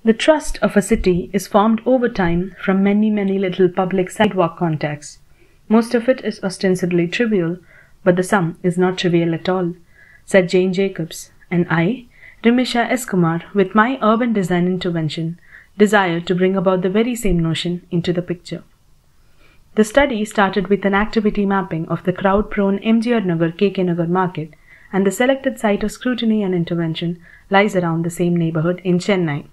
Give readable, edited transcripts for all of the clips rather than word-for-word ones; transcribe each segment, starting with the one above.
The trust of a city is formed over time from many, many little public sidewalk contacts. Most of it is ostensibly trivial, but the sum is not trivial at all, said Jane Jacobs, and I, Rimmisha S. Kumar, with my urban design intervention, desire to bring about the very same notion into the picture. The study started with an activity mapping of the crowd-prone MGR Nagar-K K Nagar market, and the selected site of scrutiny and intervention lies around the same neighbourhood in Chennai.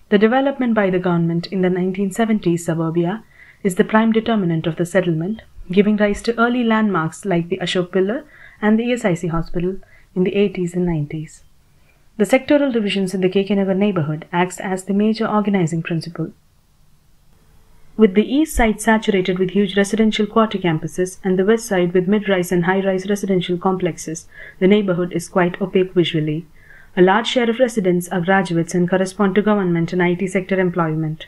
The development by the government in the 1970s suburbia is the prime determinant of the settlement, giving rise to early landmarks like the Ashok Pillar and the ESIC hospital in the 80s and 90s. The sectoral divisions in the KK Nagar neighbourhood acts as the major organising principle. With the east side saturated with huge residential quarter campuses and the west side with mid-rise and high-rise residential complexes, the neighbourhood is quite opaque visually. A large share of residents are graduates and correspond to government and IT sector employment.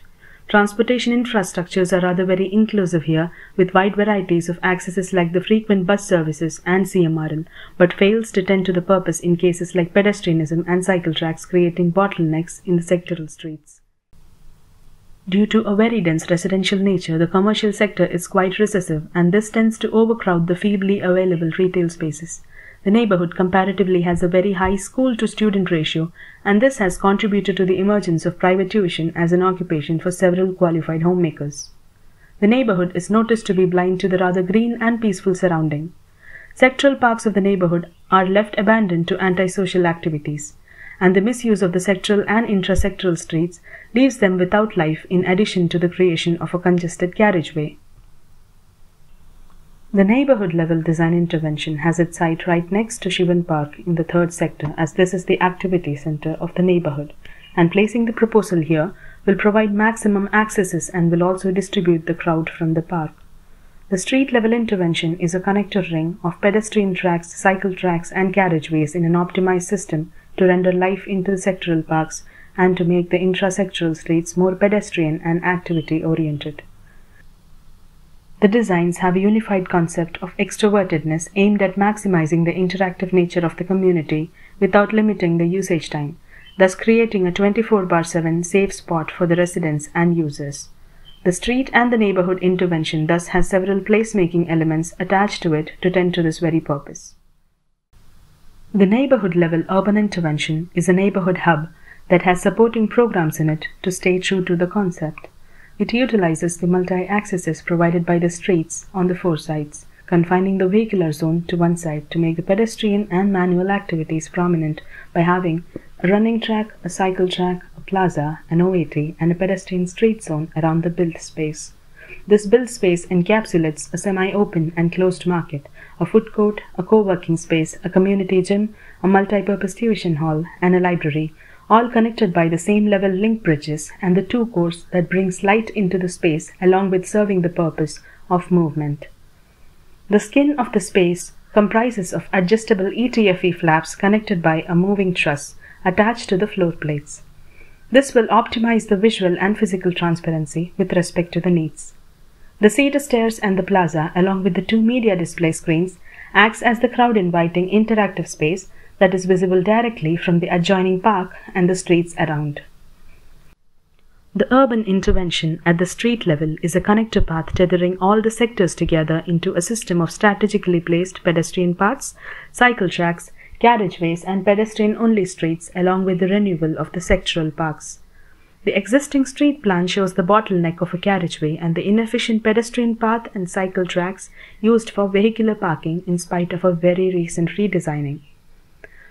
Transportation infrastructures are rather very inclusive here, with wide varieties of accesses like the frequent bus services and CMRL, but fails to tend to the purpose in cases like pedestrianism and cycle tracks, creating bottlenecks in the sectoral streets. Due to a very dense residential nature, the commercial sector is quite recessive, and this tends to overcrowd the feebly available retail spaces. The neighbourhood comparatively has a very high school-to-student ratio, and this has contributed to the emergence of private tuition as an occupation for several qualified homemakers. The neighbourhood is noticed to be blind to the rather green and peaceful surrounding. Sectoral parks of the neighbourhood are left abandoned to antisocial activities, and the misuse of the sectoral and intrasectoral streets leaves them without life in addition to the creation of a congested carriageway. The neighbourhood-level design intervention has its site right next to Shivan Park in the third sector, as this is the activity centre of the neighbourhood, and placing the proposal here will provide maximum accesses and will also distribute the crowd from the park. The street-level intervention is a connector ring of pedestrian tracks, cycle tracks and carriageways in an optimized system to render life into the sectoral parks and to make the intrasectoral streets more pedestrian and activity-oriented. The designs have a unified concept of extrovertedness aimed at maximizing the interactive nature of the community without limiting the usage time, thus creating a 24/7 safe spot for the residents and users. The street and the neighbourhood intervention thus has several place-making elements attached to it to tend to this very purpose. The neighbourhood-level urban intervention is a neighbourhood hub that has supporting programs in it to stay true to the concept. It utilizes the multi-accesses provided by the streets on the four sides, confining the vehicular zone to one side to make the pedestrian and manual activities prominent by having a running track, a cycle track, a plaza, an OAT, and a pedestrian street zone around the built space. This built space encapsulates a semi-open and closed market, a food court, a co-working space, a community gym, a multi-purpose tuition hall, and a library, all connected by the same level link bridges and the two cores that brings light into the space along with serving the purpose of movement. The skin of the space comprises of adjustable ETFE flaps connected by a moving truss attached to the floor plates. This will optimize the visual and physical transparency with respect to the needs. The cedar stairs and the plaza, along with the two media display screens, acts as the crowd-inviting interactive space that is visible directly from the adjoining park and the streets around. The urban intervention at the street level is a connector path tethering all the sectors together into a system of strategically placed pedestrian paths, cycle tracks, carriageways and pedestrian-only streets along with the renewal of the sectoral parks. The existing street plan shows the bottleneck of a carriageway and the inefficient pedestrian path and cycle tracks used for vehicular parking in spite of a very recent redesigning.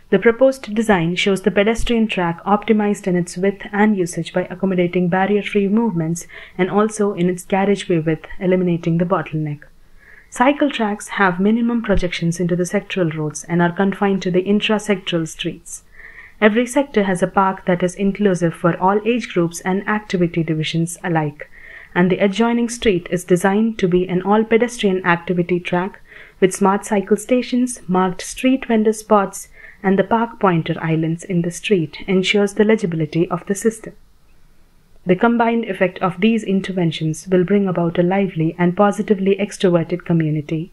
The proposed design shows the pedestrian track optimized in its width and usage by accommodating barrier-free movements and also in its carriageway width, eliminating the bottleneck. Cycle tracks have minimum projections into the sectoral roads and are confined to the intra-sectoral streets. Every sector has a park that is inclusive for all age groups and activity divisions alike, and the adjoining street is designed to be an all-pedestrian activity track with smart cycle stations, marked street vendor spots, and the park pointer islands in the street ensures the legibility of the system. The combined effect of these interventions will bring about a lively and positively extroverted community.